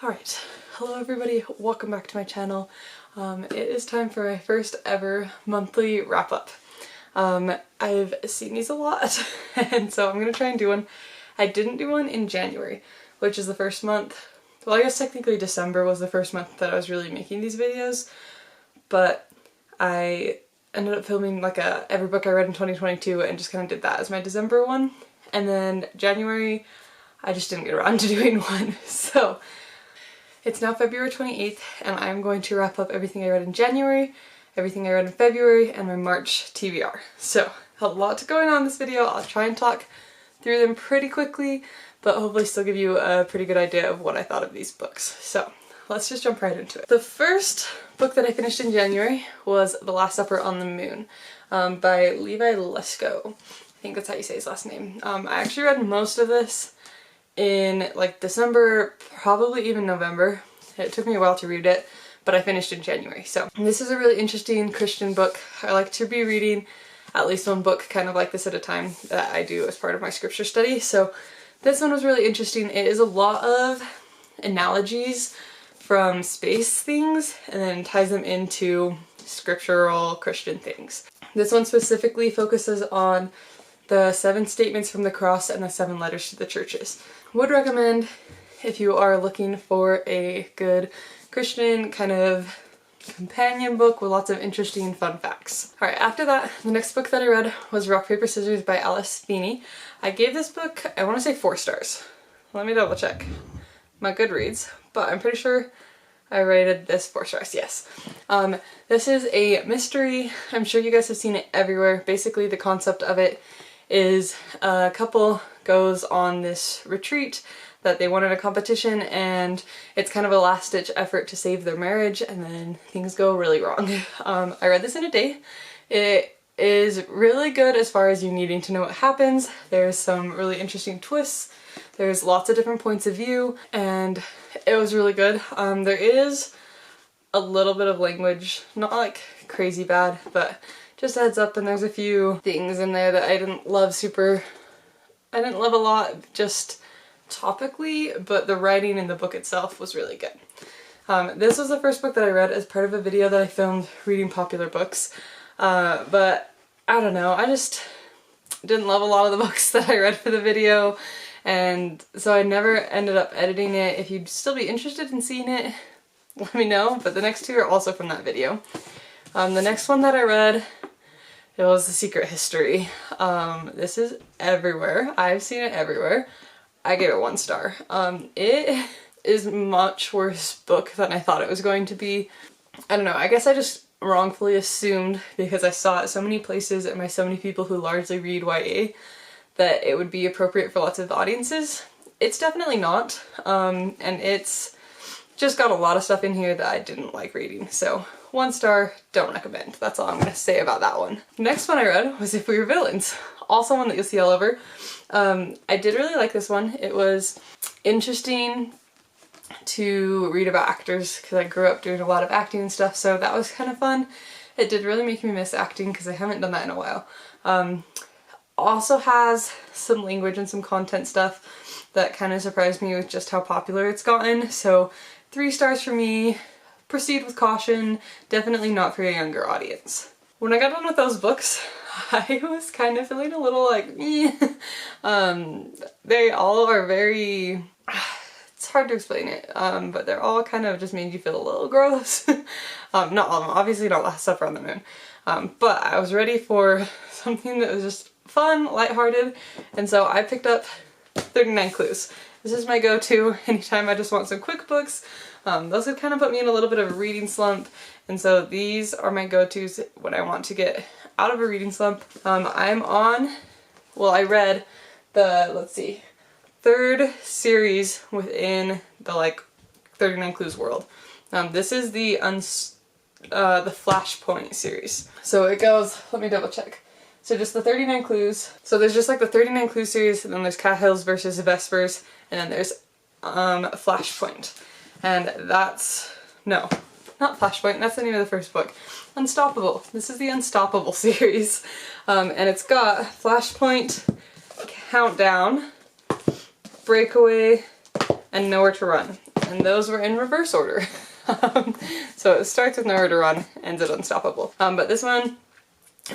Alright, hello everybody, welcome back to my channel. It is time for my first ever monthly wrap-up. I've seen these a lot, and so I'm gonna try and do one. I didn't do one in January, which is the first month. Well, I guess technically December was the first month that I was really making these videos, but I ended up filming like every book I read in 2022 and just kind of did that as my December one. And then January, I just didn't get around to doing one, so it's now February 28th and I'm going to wrap up everything I read in January, everything I read in February, and my March TBR. So a lot going on in this video. I'll try and talk through them pretty quickly, but hopefully still give you a pretty good idea of what I thought of these books. So let's just jump right into it. The first book that I finished in January was The Last Supper on the Moon by Levi Lesko. I think that's how you say his last name. I actually read most of this in like December, probably even November. It took me a while to read it, but I finished in January. So this is a really interesting Christian book. I like to be reading at least one book kind of like this at a time that I do as part of my scripture study. So this one was really interesting. It is a lot of analogies from space things and then ties them into scriptural Christian things. This one specifically focuses on the 7 statements from the cross and the 7 letters to the churches. Would recommend if you are looking for a good Christian kind of companion book with lots of interesting fun facts. Alright, after that, the next book that I read was Rock, Paper, Scissors by Alice Feeney. I gave this book, I want to say 4 stars. Let me double check my Goodreads, but I'm pretty sure I rated this 4 stars, yes. This is a mystery. I'm sure you guys have seen it everywhere. Basically, the concept of it is a couple goes on this retreat that they won in a competition, and it's kind of a last-ditch effort to save their marriage, and then things go really wrong. I read this in a day. It is really good as far as you needing to know what happens. There's some really interesting twists. There's lots of different points of view, and it was really good. There is a little bit of language, not like crazy bad, but just a heads up, and there's a few things in there that I didn't love a lot just topically, but the writing in the book itself was really good. This was the first book that I read as part of a video that I filmed reading popular books, but I don't know, I just didn't love a lot of the books that I read for the video, and so I never ended up editing it. If you'd still be interested in seeing it, let me know, but the next 2 are also from that video. The next one that I read, it was The Secret History. This is everywhere. I've seen it everywhere. I gave it 1 star. It is much worse book than I thought it was going to be. I don't know, I guess I just wrongfully assumed, because I saw it so many places and by so many people who largely read YA, that it would be appropriate for lots of audiences. It's definitely not, and it's just got a lot of stuff in here that I didn't like reading, so 1 star, don't recommend. That's all I'm gonna say about that one. Next one I read was If We Were Villains, also one that you'll see all over. I did really like this one. It was interesting to read about actors because I grew up doing a lot of acting and stuff, so that was kind of fun. It did really make me miss acting because I haven't done that in a while. Also has some language and some content stuff that kind of surprised me with just how popular it's gotten, so 3 stars for me. Proceed with caution, definitely not for a younger audience. When I got done with those books, I was kind of feeling a little like, they all are very, it's hard to explain it, but they're all kind of just made you feel a little gross. Not all of them, obviously not Last Supper on the Moon, but I was ready for something that was just fun, lighthearted, and so I picked up 39 Clues. This is my go-to anytime I just want some quick books. Those have kind of put me in a little bit of a reading slump, and so these are my go-tos when I want to get out of a reading slump. I read the, let's see, 3rd series within the like 39 Clues world. This is the Flashpoint series. So it goes, let me double check. So just the 39 Clues. So there's just like the 39 Clues series, and then there's Cathills versus Vespers, and then there's Flashpoint. And that's, no, not Flashpoint, that's the name of the first book. Unstoppable. This is the Unstoppable series. And it's got Flashpoint, Countdown, Breakaway, and Nowhere to Run. and those were in reverse order. So it starts with Nowhere to Run, ends at Unstoppable. But this one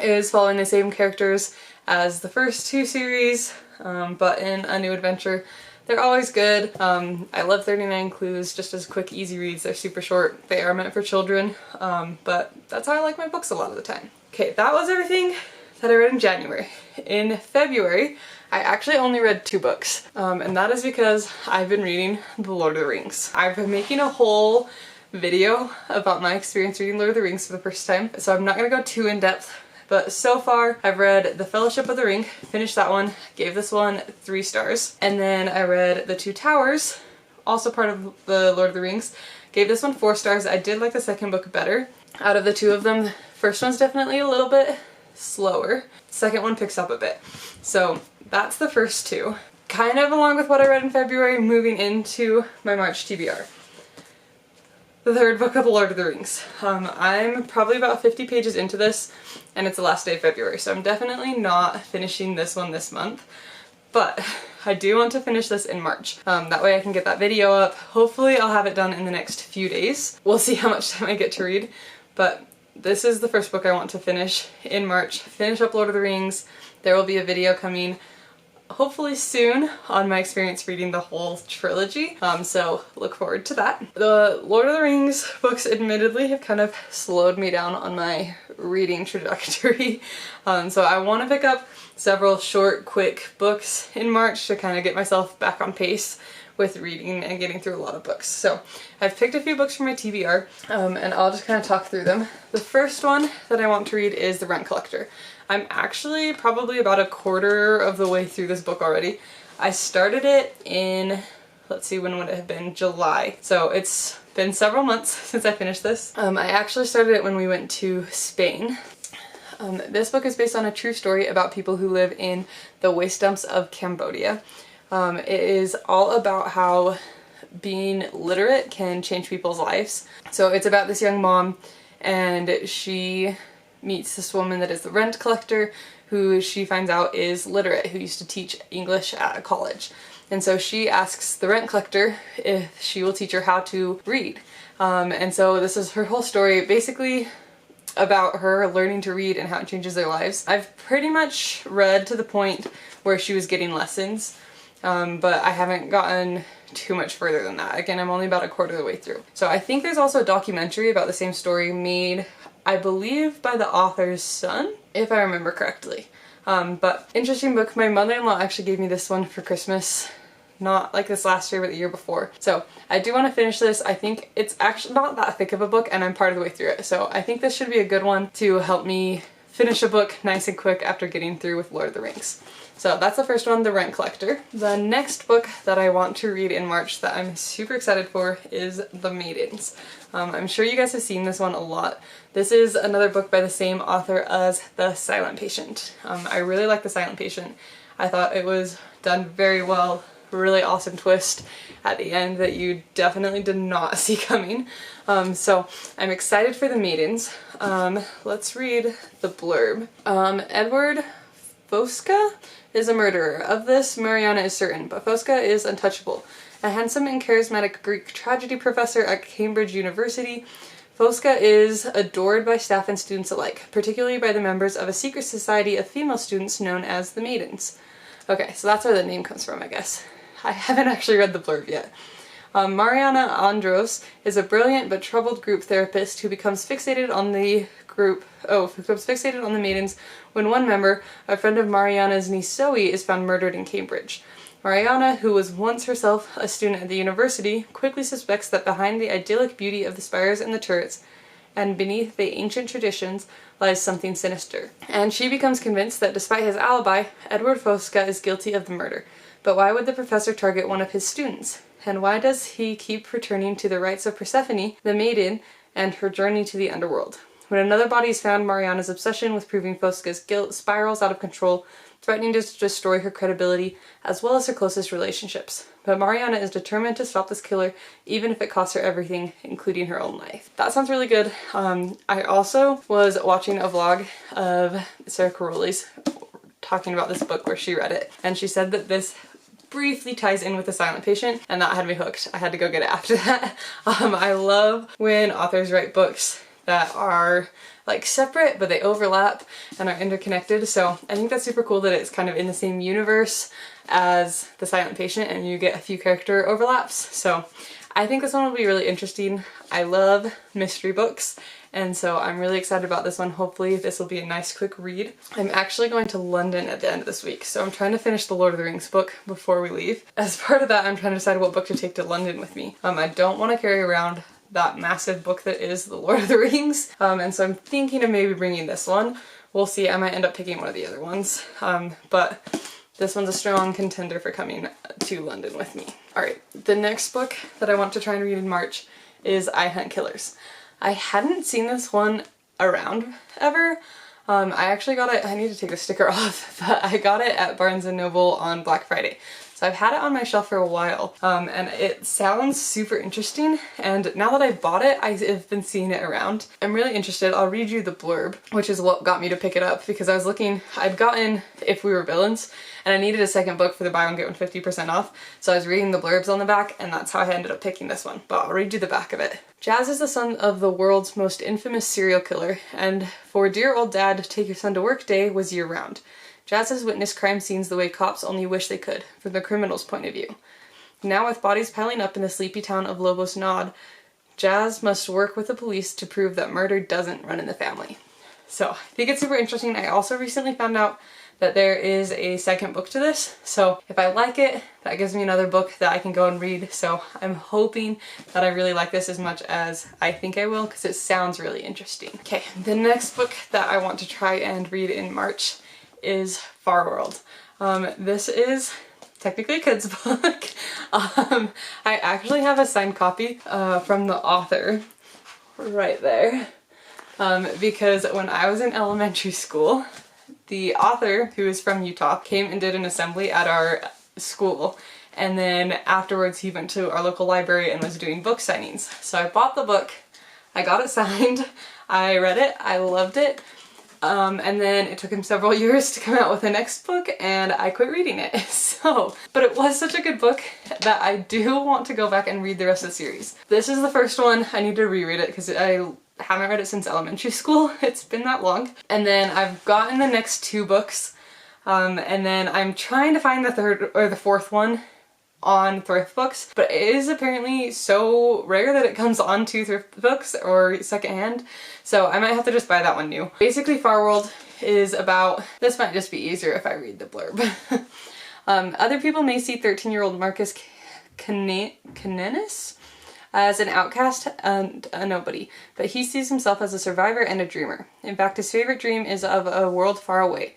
is following the same characters as the first two series, but in a new adventure. They're always good. I love 39 Clues, just as quick, easy reads. They're super short. They are meant for children, but that's how I like my books a lot of the time. Okay, that was everything that I read in January. In February, I actually only read 2 books, and that is because I've been reading The Lord of the Rings. I've been making a whole video about my experience reading Lord of the Rings for the first time, so I'm not gonna go too in depth. But so far, I've read The Fellowship of the Ring, finished that one, gave this one 3 stars. And then I read The Two Towers, also part of the Lord of the Rings, gave this one 4 stars. I did like the second book better. Out of the 2 of them, the first one's definitely a little bit slower. The second one picks up a bit. So that's the first 2. Kind of along with what I read in February, moving into my March TBR. The third book of The Lord of the Rings. I'm probably about 50 pages into this, and it's the last day of February, so I'm definitely not finishing this one this month, but I do want to finish this in March. That way I can get that video up. Hopefully I'll have it done in the next few days. We'll see how much time I get to read, but this is the first book I want to finish in March. Finish up Lord of the Rings. There will be a video coming hopefully soon on my experience reading the whole trilogy, so look forward to that. The Lord of the Rings books admittedly have kind of slowed me down on my reading trajectory, so I want to pick up several short, quick books in March to kind of get myself back on pace with reading and getting through a lot of books. So I've picked a few books from my TBR, and I'll just kind of talk through them. The first one that I want to read is The Rent Collector. I'm actually probably about a quarter of the way through this book already. I started it in, let's see, when would it have been? July. So it's been several months since I finished this. I actually started it when we went to Spain. This book is based on a true story about people who live in the waste dumps of Cambodia. It is all about how being literate can change people's lives. So it's about this young mom, and she meets this woman that is the rent collector, who she finds out is literate, who used to teach English at a college. And so she asks the rent collector if she will teach her how to read. And so this is her whole story, basically about her learning to read and how it changes their lives. I've pretty much read to the point where she was getting lessons, but I haven't gotten too much further than that. Again, I'm only about a quarter of the way through. So I think there's also a documentary about the same story made, I believe, by the author's son, if I remember correctly. But interesting book. My mother-in-law actually gave me this one for Christmas, not like this last year, but the year before. So I do want to finish this. I think it's actually not that thick of a book, and I'm part of the way through it. So I think this should be a good one to help me finish a book nice and quick after getting through with Lord of the Rings. So that's the first one, The Rent Collector. The next book that I want to read in March that I'm super excited for is The Maidens. I'm sure you guys have seen this one a lot. This is another book by the same author as The Silent Patient. I really like The Silent Patient. I thought it was done very well. Really awesome twist at the end that you definitely did not see coming. So I'm excited for The Maidens. Let's read the blurb. Edward Fosca is a murderer. Of this, Mariana is certain, but Fosca is untouchable. A handsome and charismatic Greek tragedy professor at Cambridge University, Fosca is adored by staff and students alike, particularly by the members of a secret society of female students known as the Maidens. Okay, so that's where the name comes from, I guess. I haven't actually read the blurb yet. Mariana Andros is a brilliant but troubled group therapist who becomes fixated on the Maidens when one member, a friend of Mariana's niece Zoe, is found murdered in Cambridge. Mariana, who was once herself a student at the university, quickly suspects that behind the idyllic beauty of the spires and the turrets, and beneath the ancient traditions, lies something sinister. And she becomes convinced that despite his alibi, Edward Fosca is guilty of the murder. But why would the professor target one of his students? And why does he keep returning to the rites of Persephone, the maiden, and her journey to the underworld? When another body is found, Mariana's obsession with proving Fosca's guilt spirals out of control, threatening to destroy her credibility as well as her closest relationships. But Mariana is determined to stop this killer, even if it costs her everything, including her own life. That sounds really good. I also was watching a vlog of Sarah Caroli's talking about this book where she read it, and she said that this briefly ties in with The Silent Patient, and that had me hooked. I had to go get it after that. I love when authors write books that are like separate but they overlap and are interconnected, so I think that's super cool that it's kind of in the same universe as The Silent Patient and you get a few character overlaps. So I think this one will be really interesting. I love mystery books, and so I'm really excited about this one. Hopefully this will be a nice quick read. I'm actually going to London at the end of this week, so I'm trying to finish the Lord of the Rings book before we leave. As part of that, I'm trying to decide what book to take to London with me. I don't want to carry around that massive book that is the Lord of the Rings, and so I'm thinking of maybe bringing this one. We'll see. I might end up picking one of the other ones, but this one's a strong contender for coming to London with me. Alright, the next book that I want to try and read in March is I Hunt Killers. I hadn't seen this one around ever. I actually got it, I need to take the sticker off, but I got it at Barnes & Noble on Black Friday. So I've had it on my shelf for a while, and it sounds super interesting, and now that I've bought it, I've been seeing it around. I'm really interested. I'll read you the blurb, which is what got me to pick it up, because I was looking, I'd gotten If We Were Villains, and I needed a second book for the buy one get one 50% off, so I was reading the blurbs on the back, and that's how I ended up picking this one. But I'll read you the back of it. Jazz is the son of the world's most infamous serial killer, and for dear old dad, take your son to work day was year-round. Jazz has witnessed crime scenes the way cops only wish they could, from the criminal's point of view. Now with bodies piling up in the sleepy town of Lobos Nod, Jazz must work with the police to prove that murder doesn't run in the family. So I think it's super interesting. I also recently found out that there is a second book to this, so if I like it, that gives me another book that I can go and read. So I'm hoping that I really like this as much as I think I will, because it sounds really interesting. Okay, the next book that I want to try and read in March is Far World. This is technically a kid's book. I actually have a signed copy from the author right there, because when I was in elementary school, the author, who is from Utah, came and did an assembly at our school, and then afterwards he went to our local library and was doing book signings. So I bought the book, I got it signed, I read it, I loved it. And then it took him several years to come out with the next book, and I quit reading it. But it was such a good book that I do want to go back and read the rest of the series. This is the first one. I need to reread it because I haven't read it since elementary school. It's been that long. And then I've gotten the next two books, and then I'm trying to find the third or the fourth one on thrift books, but it is apparently so rare that it comes onto thrift books or secondhand, so I might have to just buy that one new. Basically, Far World is about, this might just be easier if I read the blurb. Other people may see 13-year-old Marcus Kanenis as an outcast and a nobody, but he sees himself as a survivor and a dreamer. In fact, his favorite dream is of a world far away,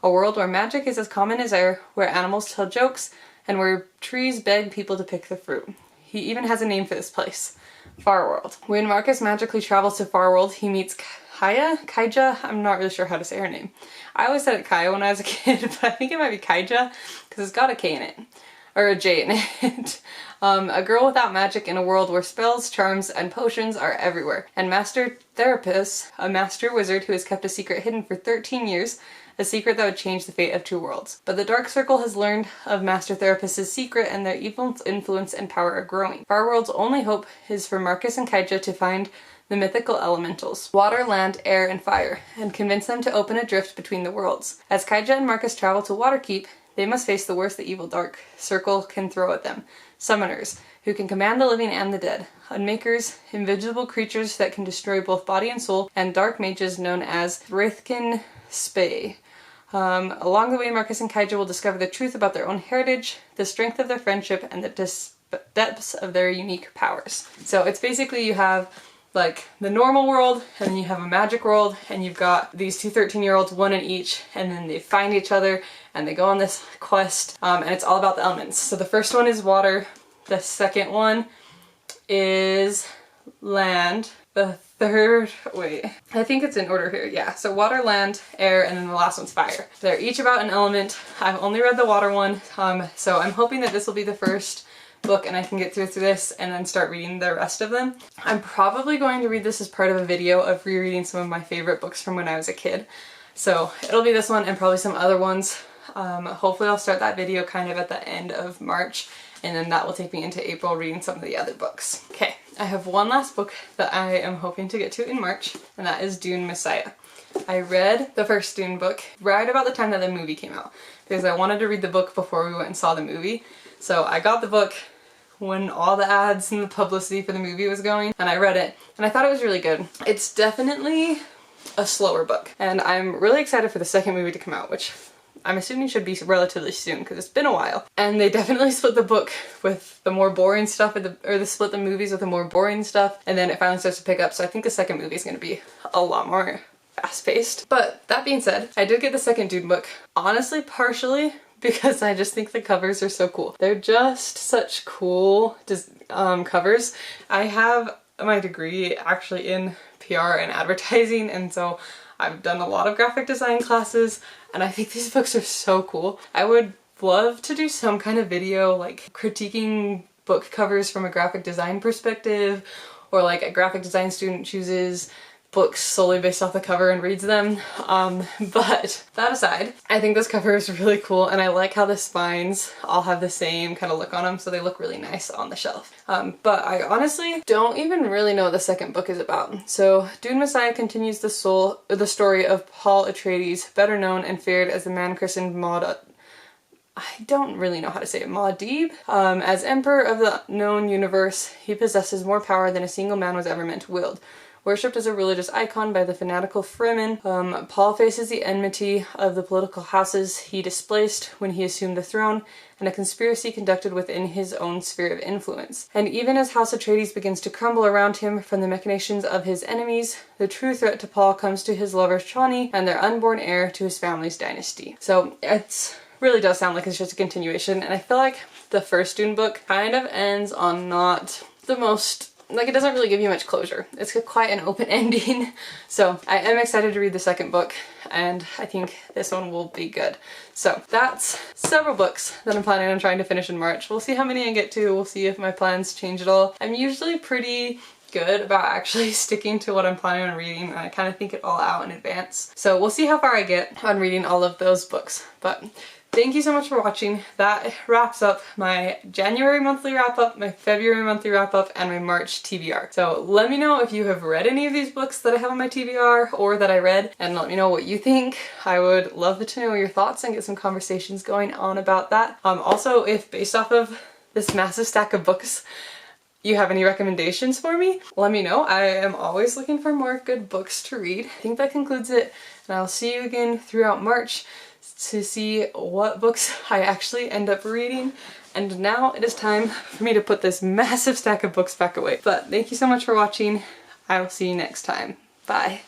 a world where magic is as common as air, where animals tell jokes, and where trees beg people to pick the fruit. He even has a name for this place, Far World. When Marcus magically travels to Far World, he meets Kaija? I'm not really sure how to say her name. I always said it Kaya when I was a kid, but I think it might be Kaija, because it's got a K in it. Or a J in it. A girl without magic in a world where spells, charms, and potions are everywhere. And Master Therapist, a master wizard who has kept a secret hidden for 13 years, a secret that would change the fate of two worlds. But the Dark Circle has learned of Master Therapist's secret, and their evil influence and power are growing. Far World's only hope is for Marcus and Kaija to find the mythical elementals, water, land, air, and fire, and convince them to open a drift between the worlds. As Kaija and Marcus travel to Waterkeep, they must face the worst the evil Dark Circle can throw at them. Summoners, who can command the living and the dead. Unmakers, invisible creatures that can destroy both body and soul, and dark mages known as Wraithkin Spay. Along the way, Marcus and Kaija will discover the truth about their own heritage, the strength of their friendship, and the depths of their unique powers. So it's basically, you have like the normal world, and then you have a magic world, and you've got these two 13-year-olds, one in each, and then they find each other, and they go on this quest, and it's all about the elements. So the first one is water, the second one is land, the third, wait, I think it's in order here, yeah. So water, land, air, and then the last one's fire. They're each about an element. I've only read the water one, so I'm hoping that this will be the first book and I can get through this and then start reading the rest of them. I'm probably going to read this as part of a video of rereading some of my favorite books from when I was a kid. So it'll be this one and probably some other ones. Hopefully I'll start that video kind of at the end of March, and then that will take me into April reading some of the other books. Okay, I have one last book that I am hoping to get to in March, and that is Dune Messiah. I read the first Dune book right about the time that the movie came out, because I wanted to read the book before we went and saw the movie. So I got the book when all the ads and the publicity for the movie was going, and I read it, and I thought it was really good. It's definitely a slower book, and I'm really excited for the second movie to come out, which I'm assuming should be relatively soon because it's been a while. And they definitely split the book with the more boring stuff, or they split the movies with the more boring stuff, and then it finally starts to pick up, so I think the second movie is going to be a lot more fast-paced. But that being said, I did get the second Dune book, honestly partially because I just think the covers are so cool. They're just such cool covers. I have my degree actually in PR and advertising, and so I've done a lot of graphic design classes, and I think these books are so cool. I would love to do some kind of video like critiquing book covers from a graphic design perspective, or like a graphic design student chooses books solely based off the cover and reads them. But that aside, I think this cover is really cool, and I like how the spines all have the same kind of look on them, so they look really nice on the shelf. But I honestly don't even really know what the second book is about. So Dune Messiah continues the story of Paul Atreides, better known and feared as the man christened I don't really know how to say it, Muad'Dib. As Emperor of the known universe, he possesses more power than a single man was ever meant to wield. Worshipped as a religious icon by the fanatical Fremen, Paul faces the enmity of the political houses he displaced when he assumed the throne, and a conspiracy conducted within his own sphere of influence. And even as House Atreides begins to crumble around him from the machinations of his enemies, the true threat to Paul comes to his lover Chani and their unborn heir to his family's dynasty. So it really does sound like it's just a continuation, and I feel like the first Dune book kind of ends on not the most, like, it doesn't really give you much closure. It's quite an open ending. So I am excited to read the second book, and I think this one will be good. So that's several books that I'm planning on trying to finish in March. We'll see how many I get to. We'll see if my plans change at all. I'm usually pretty good about actually sticking to what I'm planning on reading, and I kind of think it all out in advance. So we'll see how far I get on reading all of those books. But thank you so much for watching. That wraps up my January monthly wrap up, my February monthly wrap up, and my March TBR. So let me know if you have read any of these books that I have on my TBR or that I read, and let me know what you think. I would love to know your thoughts and get some conversations going on about that. Also, if based off of this massive stack of books, you have any recommendations for me, let me know. I am always looking for more good books to read. I think that concludes it, and I'll see you again throughout March to see what books I actually end up reading. And now it is time for me to put this massive stack of books back away. But thank you so much for watching. I will see you next time. Bye.